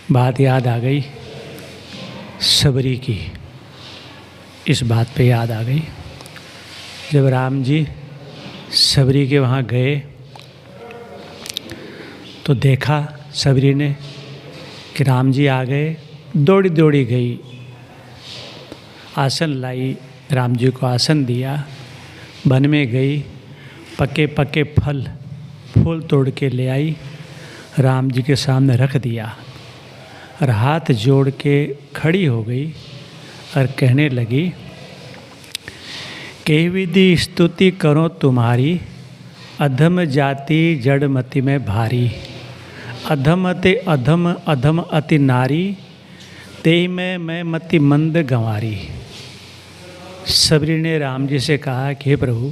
बात याद आ गई सबरी की। इस बात पे याद आ गई जब राम जी सबरी के वहाँ गए तो देखा सबरी ने कि राम जी आ गए। दौड़ी दौड़ी गई, आसन लाई, राम जी को आसन दिया, वन में गई, पके पके फूल तोड़ के ले आई, राम जी के सामने रख दिया और हाथ जोड़ के खड़ी हो गई और कहने लगी कई विधि स्तुति करो तुम्हारी, अधम जाति जड़मति में भारी, अधम ते अधम अधम अति नारी, तेई में मैं मति मंद गंवारी। सबरी ने राम जी से कहा कि हे प्रभु,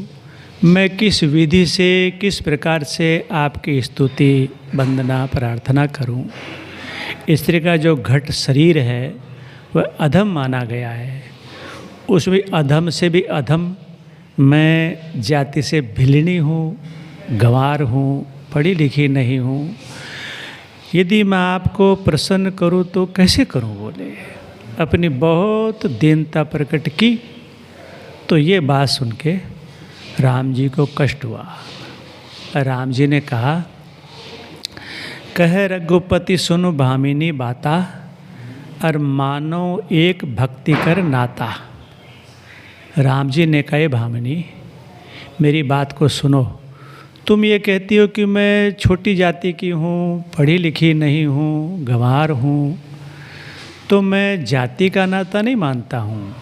मैं किस विधि से किस प्रकार से आपकी स्तुति वंदना प्रार्थना करूं। स्त्री का जो घट शरीर है वह अधम माना गया है, उसमें अधम से भी अधम मैं जाति से भिलनी हूँ, गंवार हूँ, पढ़ी लिखी नहीं हूँ। यदि मैं आपको प्रसन्न करूँ तो कैसे करूँ बोले। अपनी बहुत दीनता प्रकट की। तो ये बात सुन के राम जी को कष्ट हुआ। राम जी ने कहा कह रघुपति सुनु भामिनी बाता, और मानो एक भक्ति कर नाता। राम जी ने कहे भामिनी मेरी बात को सुनो, तुम ये कहती हो कि मैं छोटी जाति की हूँ, पढ़ी लिखी नहीं हूँ, गंवार हूँ, तो मैं जाति का नाता नहीं मानता हूँ।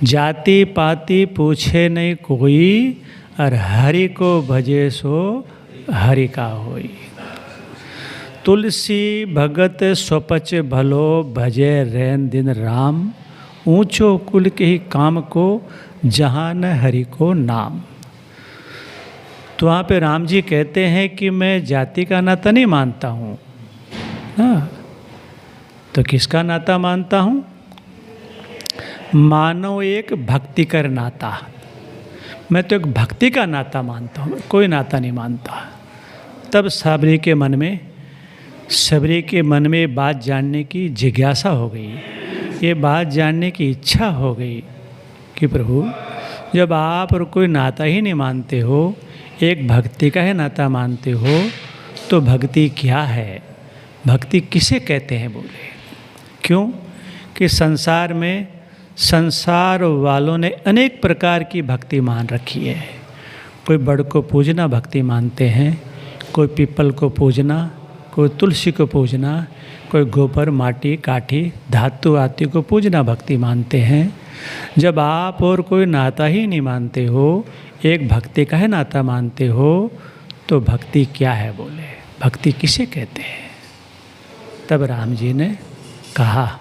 जाति पाति पूछे नहीं कोई, और हरि को भजे सो हरि का होई। तुलसी भगत स्वपच भलो, भजे रैन दिन राम, ऊंचो कुल के ही काम को, जहाँ न हरि को नाम। तो वहाँ पे राम जी कहते हैं कि मैं जाति का नाता नहीं मानता हूँ। हाँ, तो किसका नाता मानता हूँ? मानो एक भक्ति कर नाता। मैं तो एक भक्ति का नाता मानता हूँ, कोई नाता नहीं मानता। तब सबरी के मन में बात जानने की जिज्ञासा हो गई, ये बात जानने की इच्छा हो गई कि प्रभु जब आप और कोई नाता ही नहीं मानते हो, एक भक्ति का ही नाता मानते हो, तो भक्ति क्या है, भक्ति किसे कहते हैं बोले। क्यों कि संसार में संसार वालों ने अनेक प्रकार की भक्ति मान रखी है। कोई बड़ को पूजना भक्ति मानते हैं, कोई पीपल को पूजना, कोई तुलसी को पूजना, कोई गोबर माटी काठी धातु आदि को पूजना भक्ति मानते हैं। जब आप और कोई नाता ही नहीं मानते हो, एक भक्ति का है नाता मानते हो, तो भक्ति क्या है बोले, भक्ति किसे कहते हैं। तब राम जी ने कहा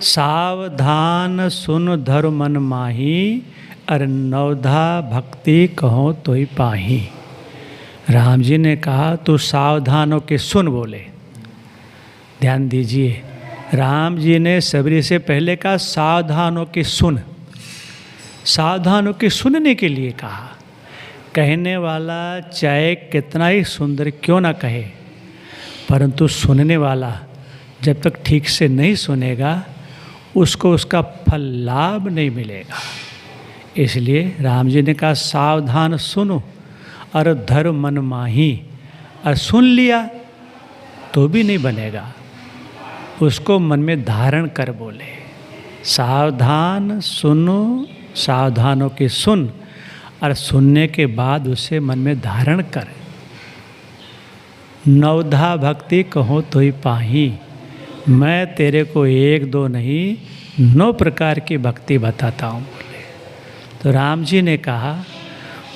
सावधान सुन धर मन माही, अर नवधा भक्ति कहो तो ही पाही। राम जी ने कहा तू सावधान होके सुन बोले। ध्यान दीजिए, राम जी ने सबरी से पहले कहा सावधान होके सुन। सावधान होके सुनने के लिए कहा। कहने वाला चाहे कितना ही सुंदर क्यों ना कहे, परंतु सुनने वाला जब तक ठीक से नहीं सुनेगा, उसको उसका फल लाभ नहीं मिलेगा। इसलिए राम जी ने कहा सावधान सुनो और धर मन माही। और सुन लिया तो भी नहीं बनेगा, उसको मन में धारण कर बोले। सावधान सुनो, सावधानों के सुन, और सुनने के बाद उसे मन में धारण कर। नवधा भक्ति कहो तो ही पाही। मैं तेरे को एक दो नहीं 9 प्रकार की भक्ति बताता हूँ बोले। तो राम जी ने कहा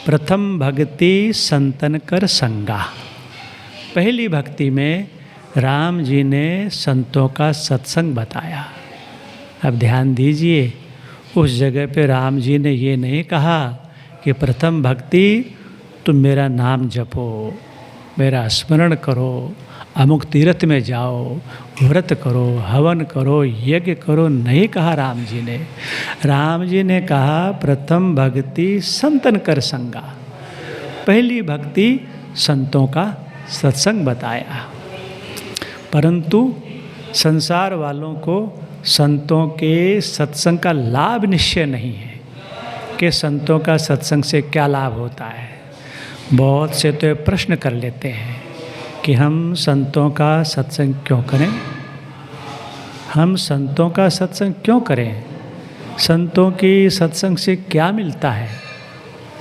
प्रथम भक्ति संतन कर संगा। पहली भक्ति में राम जी ने संतों का सत्संग बताया। अब ध्यान दीजिए, उस जगह पे राम जी ने ये नहीं कहा कि प्रथम भक्ति तुम मेरा नाम जपो, मेरा स्मरण करो, अमुक तीर्थ में जाओ, व्रत करो, हवन करो, यज्ञ करो। नहीं कहा राम जी ने। राम जी ने कहा प्रथम भक्ति संतन कर संगा। पहली भक्ति संतों का सत्संग बताया। परंतु संसार वालों को संतों के सत्संग का लाभ निश्चय नहीं है कि संतों का सत्संग से क्या लाभ होता है। बहुत से तो प्रश्न कर लेते हैं कि हम संतों का सत्संग क्यों करें, हम संतों का सत्संग क्यों करें, संतों की सत्संग से क्या मिलता है,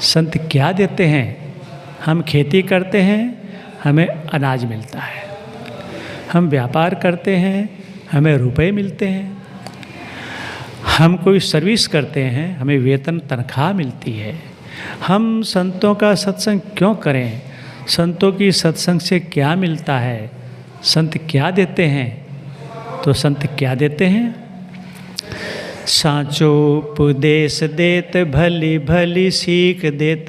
संत क्या देते हैं। हम खेती करते हैं, हमें अनाज मिलता है, हम व्यापार करते हैं, हमें रुपए मिलते हैं, हम कोई सर्विस करते हैं, हमें वेतन तनख्वाह मिलती है। हम संतों का सत्संग क्यों करें, संतों की सत्संग से क्या मिलता है, संत क्या देते हैं। तो संत क्या देते हैं, साचो उपदेश देत, भली भली सीख देत,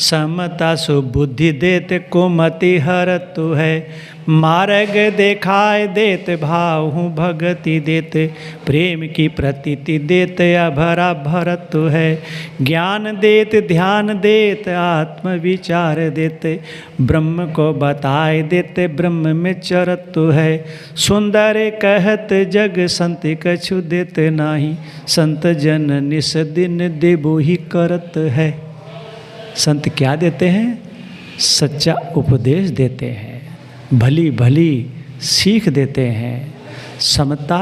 समता सु बुद्धि देत, कुमति हरत है। मार्ग देखाय देत, भाव हूँ भगति देत, प्रेम की प्रतीति देत, अभरा भरत है। ज्ञान देत, ध्यान देत, आत्म विचार देत, ब्रह्म को बताए देते, ब्रह्म में चरत है। सुंदर कहत जग संत कछु देत नाही, संत जन निस दिन देबो ही करत है। संत क्या देते हैं, सच्चा उपदेश देते हैं, भली भली सीख देते हैं, समता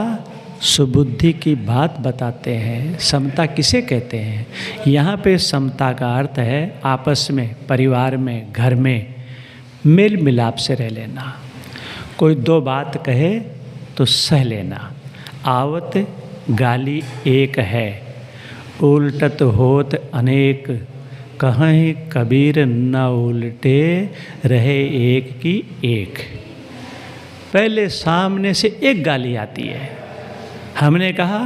सुबुद्धि की बात बताते हैं। समता किसे कहते हैं, यहाँ पे समता का अर्थ है आपस में, परिवार में, घर में मेल मिलाप से रह लेना। कोई दो बात कहे तो सह लेना। आवत गाली एक है, उल्टत होत अनेक, कहीं कबीर न उल्टे, रहे एक की एक। पहले सामने से एक गाली आती है, हमने कहा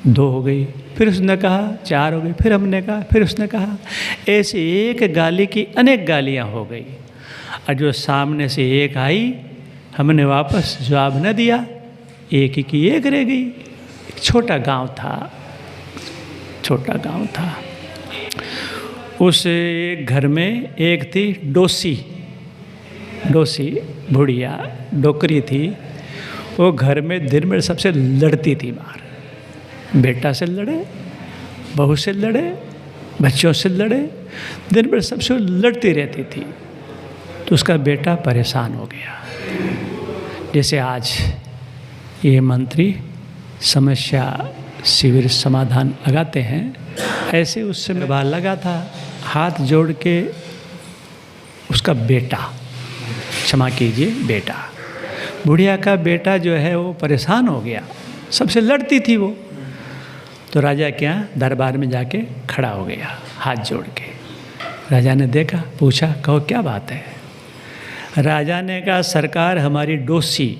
दो हो गई, फिर उसने कहा चार हो गई, फिर हमने कहा, फिर उसने कहा, ऐसे एक गाली की अनेक गालियां हो गई। और जो सामने से एक आई, हमने वापस जवाब न दिया, एक की एक रह गई। एक छोटा गांव था, छोटा गांव था। उस घर में एक थी डोसी, डोसी बुढ़िया डोकरी थी। वो घर में दिन में सबसे लड़ती थी मार, बेटा से लड़े, बहू से लड़े, बच्चों से लड़े, दिन भर सबसे लड़ती रहती थी। तो उसका बेटा परेशान हो गया। जैसे आज ये मंत्री समस्या शिविर समाधान लगाते हैं, ऐसे उस समय बाहर लगा था। हाथ जोड़ के उसका बेटा, क्षमा कीजिए बेटा, बुढ़िया का बेटा जो है वो परेशान हो गया, सबसे लड़ती थी वो। तो राजा क्या दरबार में जाके खड़ा हो गया हाथ जोड़ के। राजा ने देखा, पूछा, कहो क्या बात है। राजा ने कहा, सरकार हमारी डोसी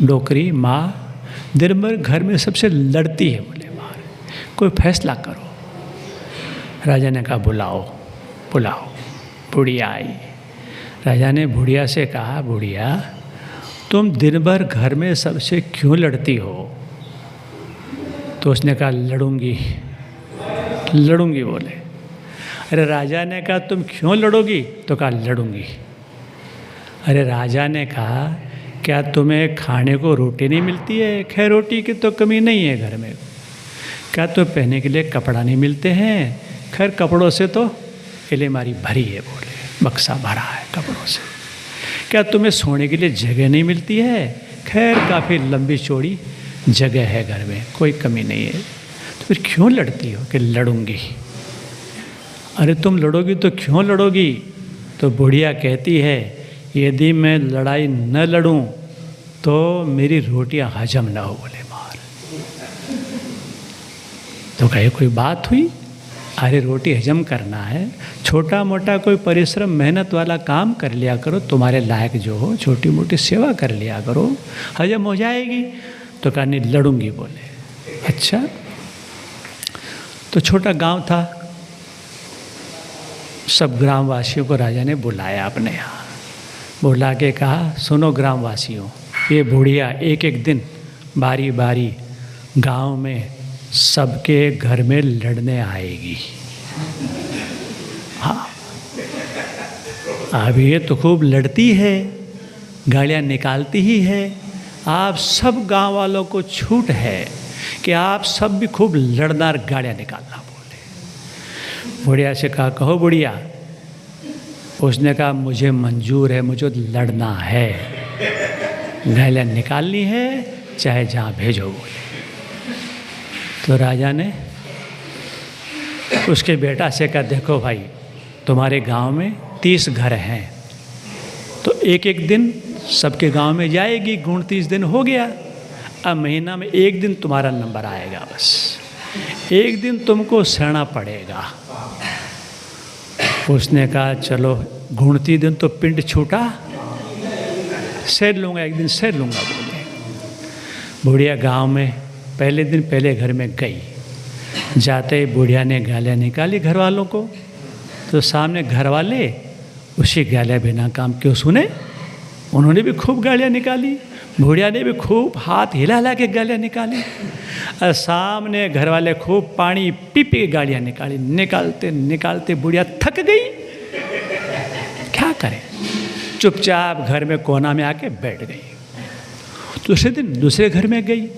डोकरी माँ दिन भर घर में सबसे लड़ती है, बोले मार, कोई फैसला करो। राजा ने कहा बुलाओ बुलाओ। बुढ़िया आई। राजा ने बुढ़िया से कहा, बुढ़िया तुम दिन भर घर में सबसे क्यों लड़ती हो। तो उसने कहा लड़ूंगी लड़ूंगी बोले। अरे राजा ने कहा तुम क्यों लड़ोगी, तो कहा लड़ूंगी। अरे राजा ने कहा क्या तुम्हें खाने को रोटी नहीं मिलती है। खैर रोटी की तो कमी नहीं है घर में। क्या तो पहनने के लिए कपड़ा नहीं मिलते हैं। खैर कपड़ों से तो अलमारी भरी है, बोले बक्सा भरा है कपड़ों से। क्या तुम्हें सोने के लिए जगह नहीं मिलती है। खैर काफ़ी लंबी चौड़ी जगह है घर में, कोई कमी नहीं है। तो फिर क्यों लड़ती हो। कि लड़ूंगी। अरे तुम लड़ोगी तो क्यों लड़ोगी। तो बुढ़िया कहती है यदि मैं लड़ाई न लड़ूं तो मेरी रोटियां हजम ना हो, बोले मार। तो कहे कोई बात हुई। अरे रोटी हजम करना है, छोटा मोटा कोई परिश्रम मेहनत वाला काम कर लिया करो, तुम्हारे लायक जो हो छोटी मोटी सेवा कर लिया करो, हजम हो जाएगी। तो कहा नहीं लड़ूंगी, बोले अच्छा। तो छोटा गांव था, सब ग्रामवासियों को राजा ने बुलाया अपने यहाँ। बुला के कहा सुनो ग्रामवासियों, ये बुढ़िया एक एक दिन बारी बारी गांव में सबके घर में लड़ने आएगी। हाँ अब ये तो खूब लड़ती है, गालियाँ निकालती ही है, आप सब गांव वालों को छूट है कि आप सब भी खूब लड़दार गाड़ियाँ निकालना बोले। बुढ़िया से कहा, कहो बुढ़िया। उसने कहा, मुझे मंजूर है, मुझे लड़ना है, गाड़ियाँ निकालनी है, चाहे जहाँ भेजो बोले। तो राजा ने उसके बेटा से कहा, देखो भाई, तुम्हारे गांव में 30 घर हैं, तो एक एक दिन सबके गांव में जाएगी, 29 दिन हो गया। अब महीना में एक दिन तुम्हारा नंबर आएगा, बस एक दिन तुमको सहना पड़ेगा। उसने कहा, चलो 29 दिन तो पिंड छूटा, सह लूँगा, एक दिन सह लूँगा बोले। बुढ़िया गांव में पहले दिन पहले घर में गई। जाते ही बुढ़िया ने गालियाँ निकाली घर वालों को, तो सामने घर वाले उसी गालियाँ बिना काम क्यों सुने, उन्होंने भी खूब गालियाँ निकाली। बुढ़िया ने भी खूब हाथ हिला हिला के गालियाँ निकाली, और सामने घर वाले खूब पानी पी पी के गालियाँ निकाली। निकालते निकालते बुढ़िया थक गई, क्या करे, चुपचाप घर में कोना में आके बैठ गई। दूसरे दिन दूसरे घर में गई।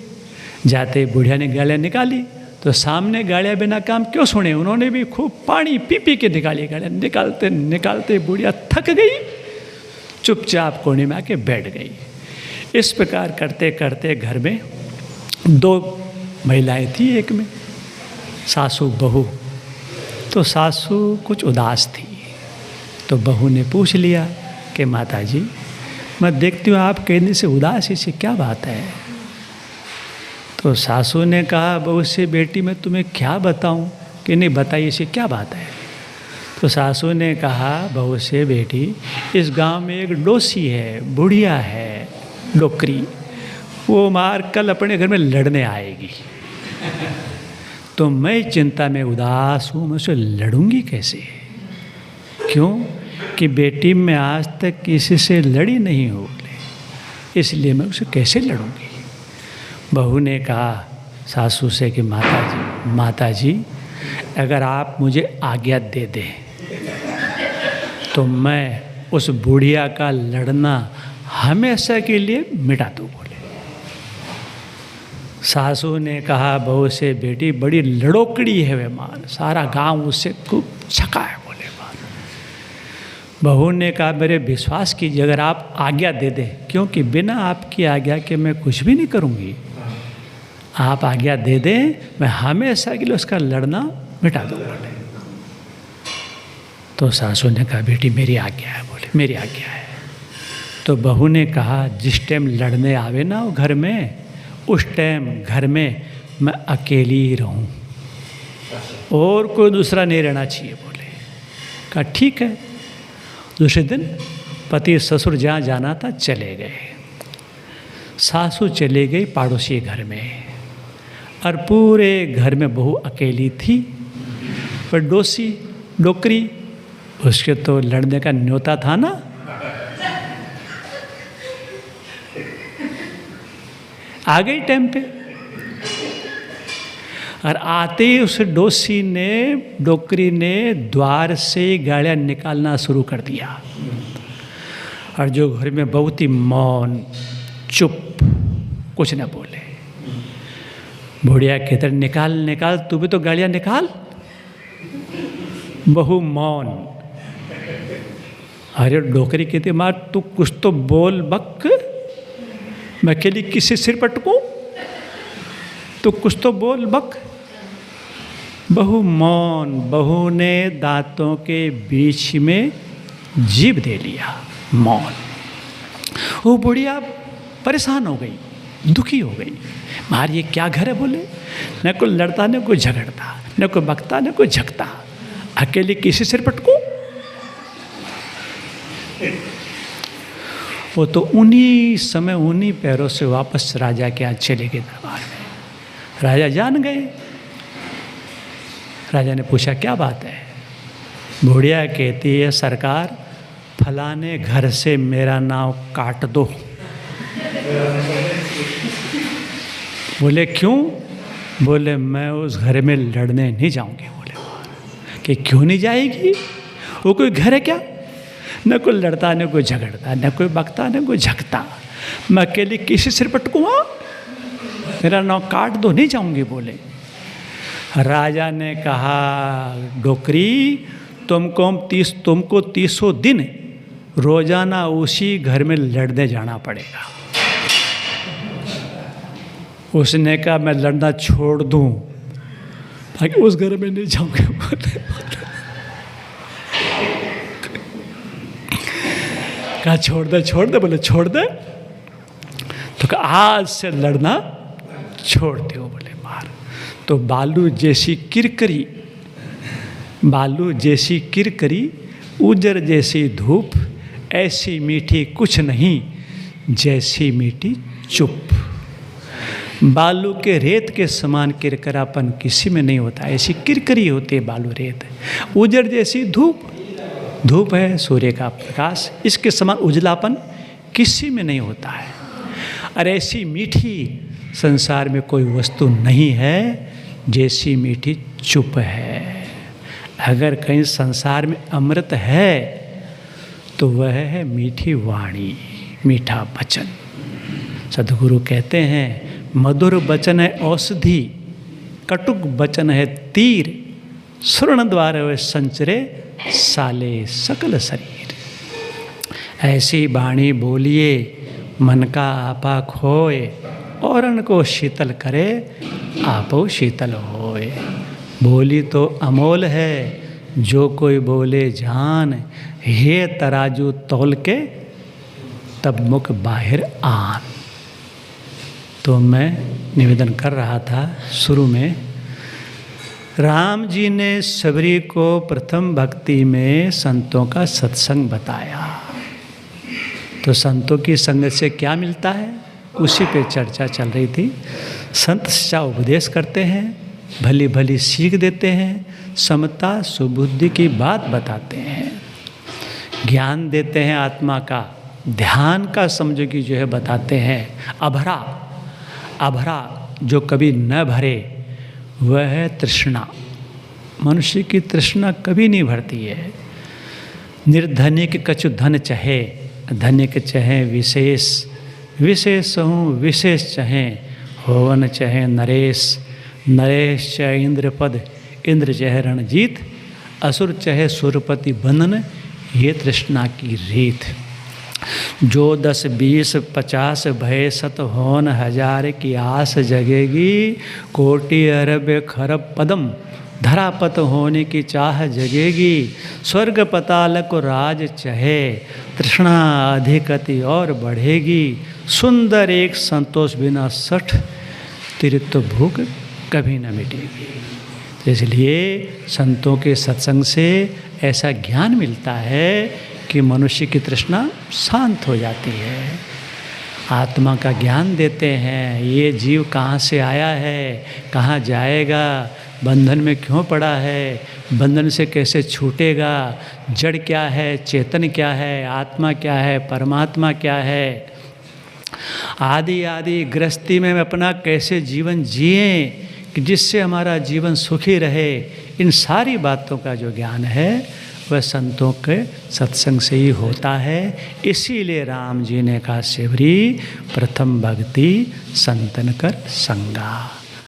जाते ही बुढ़िया ने गालियाँ निकाली, तो सामने गालियाँ बिना काम क्यों सुने, उन्होंने भी खूब पानी पी पी के निकाली गालियाँ। निकालते निकालते बुढ़िया थक गई, चुपचाप कोने में आके बैठ गई। इस प्रकार करते करते घर में 2 महिलाएं थी, एक में सासू बहू। तो सासू कुछ उदास थी, तो बहू ने पूछ लिया कि माता जी, मैं देखती हूँ आप कई दिन से उदास, इसे क्या बात है। तो सासू ने कहा, बहू से, बेटी मैं तुम्हें क्या बताऊं, कि नहीं बताइए इसे क्या बात है। तो सासू ने कहा बहू से, बेटी इस गांव में एक डोसी है, बुढ़िया है, डोकरी, वो मार कल अपने घर में लड़ने आएगी, तो मैं चिंता में उदास हूँ, मैं उससे लड़ूंगी कैसे। क्यों कि बेटी मैं आज तक किसी से लड़ी नहीं हूँ, इसलिए मैं उसे कैसे लड़ूंगी। बहू ने कहा सासू से कि माता जी अगर आप मुझे आज्ञा दे दें तो मैं उस बुढ़िया का लड़ना हमेशा के लिए मिटा दूँ बोले। सासू ने कहा बहू से, बेटी बड़ी लड़ोकड़ी है वे मार, सारा गांव उससे खूब छका है बोले मार। बहू ने कहा मेरे विश्वास कीजिए, अगर आप आज्ञा दे दें, क्योंकि बिना आपकी आज्ञा के मैं कुछ भी नहीं करूँगी, आप आज्ञा दे दें, मैं हमेशा के लिए उसका लड़ना मिटा दूँ बोले। तो सासू ने कहा बेटी मेरी आज्ञा है बोले, मेरी आज्ञा है। तो बहू ने कहा जिस टाइम लड़ने आवे ना वो घर में, उस टाइम घर में मैं अकेली ही रहूं और कोई दूसरा नहीं रहना चाहिए बोले। कहा ठीक है। दूसरे दिन पति ससुर जहाँ जाना था चले गए। सासू चले गई पड़ोसी घर में और पूरे घर में बहू अकेली थी। पर डोसी डोकरी उसके तो लड़ने का न्योता था ना। आ गई टाइम पे और आते ही उस डोसी ने डोकरी ने द्वार से गाड़ियाँ निकालना शुरू कर दिया। और जो घर में बहुत ही मौन चुप कुछ न बोले। बुढ़िया कहते निकाल निकाल, तू भी तो गाड़ियाँ निकाल। बहू मौन। अरे डोकरी कहती मार तू कुछ तो बोल बक, मैं अकेली किसी सिर पटकूं, तो कुछ तो बोल बक। बहू मौन। बहू ने दांतों के बीच में जीभ दे लिया, मौन। वो बुढ़िया परेशान हो गई, दुखी हो गई। मार ये क्या घर है बोले, न कोई लड़ता न कोई झगड़ता, न कोई बकता न कोई झकता, अकेले किसी सिर पटकूं। वो तो उन्हीं समय उन्हीं पैरों से वापस राजा के यहाँ चले गए दरबार में। राजा जान गए। राजा ने पूछा क्या बात है। बुढ़िया कहती है सरकार फलाने घर से मेरा नाम काट दो। बोले क्यों। बोले मैं उस घर में लड़ने नहीं जाऊंगी। बोले कि क्यों नहीं जाएगी, वो कोई घर है क्या, न कोई लड़ता न कोई झगड़ता न कोई बकता न कोई झकता, मैं अकेली किसी सिर पटकूँगा, मेरा नाव काट दो, नहीं जाऊंगी बोले। राजा ने कहा डोकरी तुमको 30 दिन रोजाना उसी घर में लड़ने जाना पड़ेगा। उसने कहा मैं लड़ना छोड़ दूं, ताकि उस घर में नहीं जाऊंगे बोले। कहा छोड़ दे बोले छोड़ दे। तो कहा आज से लड़ना छोड़ दो बोले मार। तो बालू जैसी किरकरी उजर जैसी धूप, ऐसी मीठी कुछ नहीं जैसी मीठी चुप। बालू के रेत के समान किरकरापन किसी में नहीं होता, ऐसी किरकरी होती है बालू रेत। उजर जैसी धूप है सूर्य का प्रकाश, इसके समान उजलापन किसी में नहीं होता है। और ऐसी मीठी संसार में कोई वस्तु नहीं है जैसी मीठी चुप है। अगर कहीं संसार में अमृत है तो वह है मीठी वाणी, मीठा वचन। सद्गुरु कहते हैं मधुर वचन है औषधि, कटुक वचन है तीर, स्वर्ण द्वार वे संचरे साले सकल शरीर। ऐसी वाणी बोलिए मन का आपा खोए, औरन को शीतल करे आपो शीतल होए। बोली तो अमोल है जो कोई बोले जान, हे तराजू तौल के तब मुख बाहर आन। तो मैं निवेदन कर रहा था शुरू में, राम जी ने सबरी को प्रथम भक्ति में संतों का सत्संग बताया। तो संतों की संगत से क्या मिलता है, उसी पे चर्चा चल रही थी। संत सच्चा उपदेश करते हैं, भली भली सीख देते हैं, समता सुबुद्धि की बात बताते हैं, ज्ञान देते हैं आत्मा का, ध्यान का समझो कि जो है बताते हैं। अभरा जो कभी न भरे वह है तृष्णा। मनुष्य की तृष्णा कभी नहीं भरती है। निर्धनिक कछु धन चहे, धनिक चहे विशेष, विशेष हूँ विशेष चहे, होवन चहे नरेश, नरेश चहे इंद्रपद, इंद्र चहे रणजीत, असुर चहे सुरपति बंधन, ये तृष्णा की रीत। जो 10 20 50 भय शत होन हजार की आस जगेगी, कोटि अरब खरब पदम धरापत होने की चाह जगेगी। स्वर्ग पताल को राज चहे, तृष्णा अधिकति और बढ़ेगी। सुंदर एक संतोष बिना सठ, तिरिक्त भूख कभी न मिटेगी। इसलिए संतों के सत्संग से ऐसा ज्ञान मिलता है कि मनुष्य की तृष्णा शांत हो जाती है। आत्मा का ज्ञान देते हैं, ये जीव कहाँ से आया है, कहाँ जाएगा, बंधन में क्यों पड़ा है, बंधन से कैसे छूटेगा, जड़ क्या है, चेतन क्या है, आत्मा क्या है, परमात्मा क्या है, आदि गृहस्थी में अपना कैसे जीवन जिए कि जिससे हमारा जीवन सुखी रहे। इन सारी बातों का जो ज्ञान है वह संतों के सत्संग से ही होता है। इसीलिए राम जी ने कहा सेवरी प्रथम भक्ति संतन कर संगा।